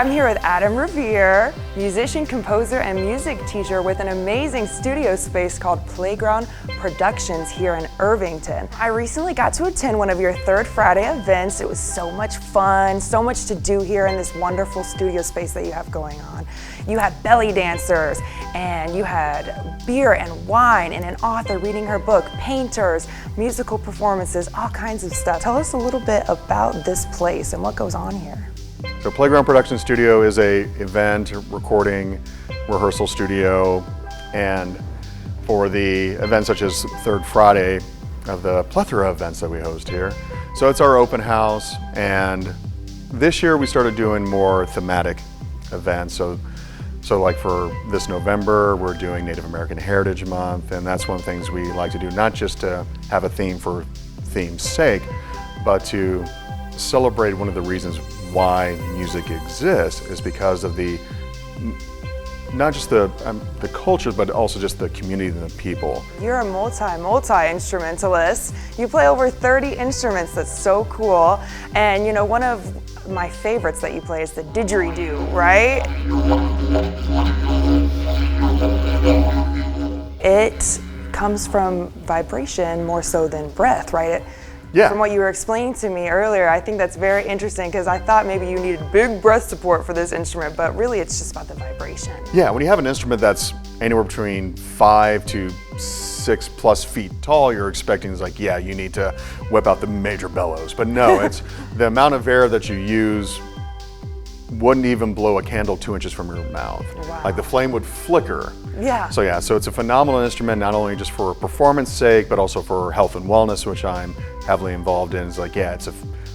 I'm here with Adam Riviere, musician, composer, and music teacher with an amazing studio space called Playground Productions here in Irvington. I recently got to attend one of your Third Friday events. It was so much fun, so much to do here in this wonderful studio space that you have going on. You had belly dancers, and you had beer and wine, and an author reading her book, painters, musical performances, all kinds of stuff. Tell us a little bit about this place and what goes on here. So Playground Production Studio is a event, recording, rehearsal studio, and for the events such as Third Friday of the plethora of events that we host here. So it's our open house, and this year we started doing more thematic events. So like for this November, we're doing Native American Heritage Month, and that's one of the things we like to do, not just to have a theme for theme's sake, but to celebrate one of the reasons why music exists is because of the, not just the culture, but also just the community and the people. You're a multi-instrumentalist. You play over 30 instruments. That's so cool. And you know, one of my favorites that you play is the Didgeridoo, right? It comes from vibration more so than breath, right? Yeah. From what you were explaining to me earlier, I think that's very interesting because I thought maybe you needed big breath support for this instrument, but really it's just about the vibration. Yeah, when you have an instrument that's anywhere between 5 to 6+ feet tall, you're expecting is like, yeah, you need to whip out the major bellows. But no, it's the amount of air that you use wouldn't even blow a candle 2 inches from your mouth. Wow. Like the flame would flicker. Yeah. So it's a phenomenal instrument, not only just for performance sake, but also for health and wellness, which I'm heavily involved in. It's like, yeah, it's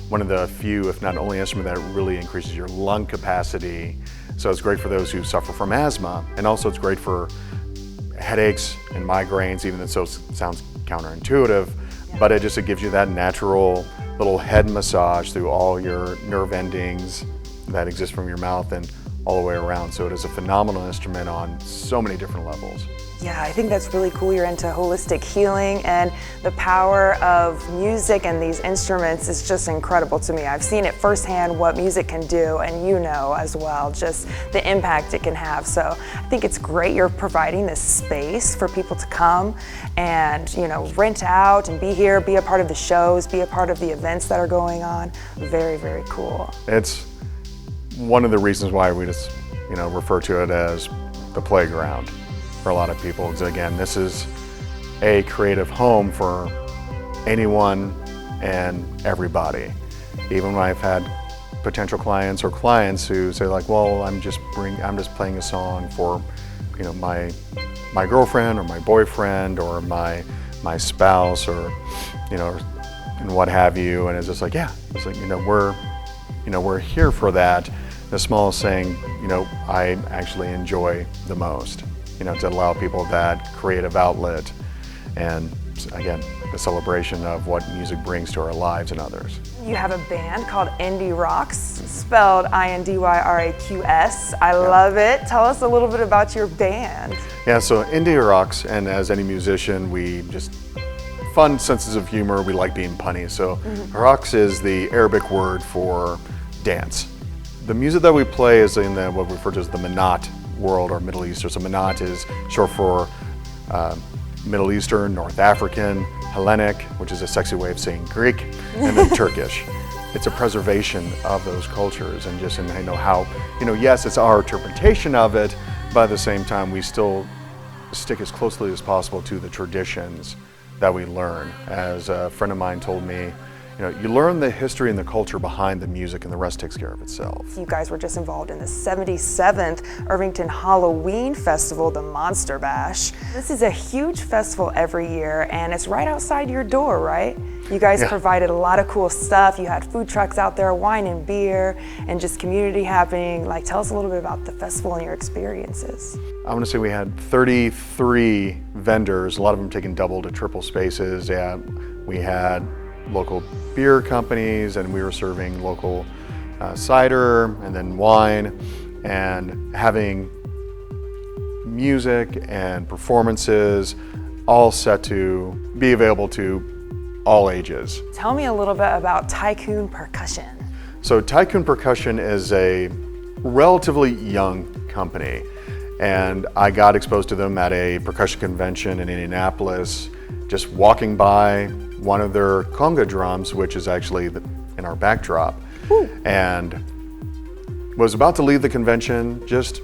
one of the few, if not only instrument that really increases your lung capacity. So it's great for those who suffer from asthma, and also it's great for headaches and migraines, even though it sounds counterintuitive, but it gives you that natural little head massage through all your nerve endings that exist from your mouth and all the way around. So it is a phenomenal instrument on so many different levels. Yeah, I think that's really cool. You're into holistic healing, and the power of music and these instruments is just incredible to me. I've seen it firsthand what music can do, and you know as well, just the impact it can have. So I think it's great you're providing this space for people to come and, you know, rent out and be here, be a part of the shows, be a part of the events that are going on. Very, very cool. It's one of the reasons why we just, refer to it as the playground for a lot of people. Because again, this is a creative home for anyone and everybody. Even when I've had potential clients or clients who say like, well, I'm just playing a song for, my girlfriend or my boyfriend or my spouse or, and what have you. And it's just like, yeah, it's like, we're here for that. The smallest thing, I actually enjoy the most, to allow people that creative outlet, and again, the celebration of what music brings to our lives and others. You have a band called Indie Rocks, spelled INDYRAQS. I love it. Tell us a little bit about your band. Yeah, so Indie Rocks, and as any musician, we just fun senses of humor. We like being punny. So Rocks is the Arabic word for dance. The music that we play is in what we refer to as the Manat world, or Middle Eastern. So Manat is short for Middle Eastern, North African, Hellenic, which is a sexy way of saying Greek, and then Turkish. It's a preservation of those cultures, and how, yes, it's our interpretation of it, but at the same time, we still stick as closely as possible to the traditions that we learn. As a friend of mine told me, you learn the history and the culture behind the music, and the rest takes care of itself. You guys were just involved in the 77th Irvington Halloween Festival, the Monster Bash. This is a huge festival every year, and it's right outside your door, right? You guys provided a lot of cool stuff. You had food trucks out there, wine and beer, and just community happening. Like, tell us a little bit about the festival and your experiences. I want to say we had 33 vendors, a lot of them taking double to triple spaces. Yeah, we had local beer companies, and we were serving local cider and then wine, and having music and performances all set to be available to all ages. Tell me a little bit about Tycoon Percussion. So Tycoon Percussion is a relatively young company, and I got exposed to them at a percussion convention in Indianapolis, just walking by one of their conga drums, which is actually in our backdrop. Ooh. And was about to leave the convention, just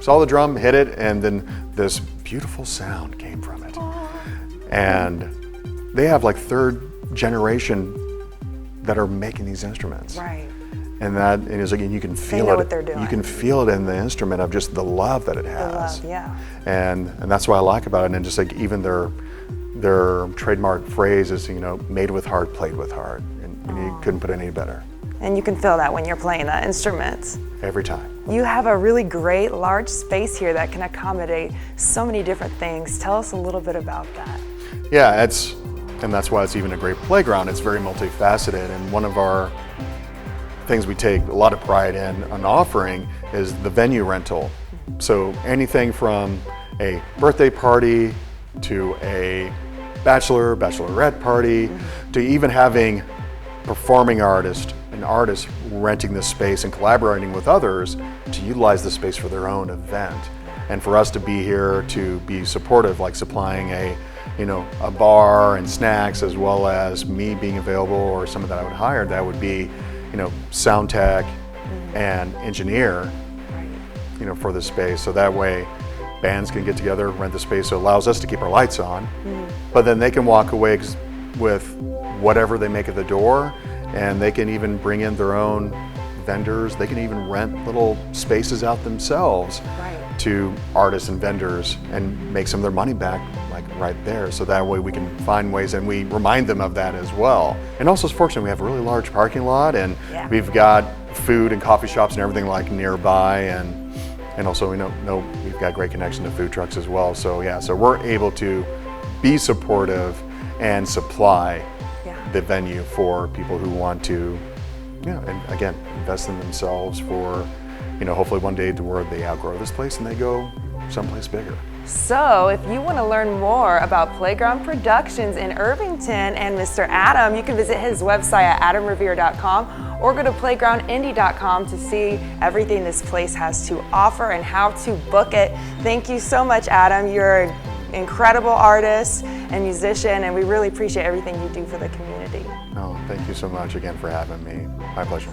saw the drum, hit it, and then this beautiful sound came from it. Aww. And they have like third generation that are making these instruments. Right. And that is, again, you can feel they know it. What they're doing. You can feel it in the instrument of just the love that it has. The love, yeah. And that's what I like about it. And just like even their trademark phrase is, made with heart, played with heart. And you couldn't put it any better. And you can feel that when you're playing the instruments. Every time. You have a really great large space here that can accommodate so many different things. Tell us a little bit about that. Yeah, and that's why it's even a great playground. It's very multifaceted, and one of our things we take a lot of pride in offering is the venue rental. So anything from a birthday party to a bachelorette party, to even having performing artists and artists renting this space and collaborating with others to utilize the space for their own event. And for us to be here to be supportive, like supplying a bar and snacks, as well as me being available or someone that I would hire, that would be, sound tech and engineer, for the space. So that way bands can get together, rent the space. So it allows us to keep our lights on, but then they can walk away with whatever they make at the door, and they can even bring in their own vendors. They can even rent little spaces out themselves to artists and vendors and make some of their money back, like right there. So that way we can find ways, and we remind them of that as well. And also it's fortunate we have a really large parking lot, and we've got food and coffee shops and everything like nearby, and also we know we've got great connection to food trucks as well. So yeah, so we're able to be supportive and supply the venue for people who want to, and again, invest in themselves for, hopefully one day to where they outgrow this place and they go someplace bigger. So if you want to learn more about Playground Productions in Irvington and Mr. Adam, you can visit his website at adamriviere.com or go to playgroundindy.com to see everything this place has to offer and how to book it. Thank you so much, Adam. You're an incredible artist and musician, and we really appreciate everything you do for the community. Oh, thank you so much again for having me. My pleasure.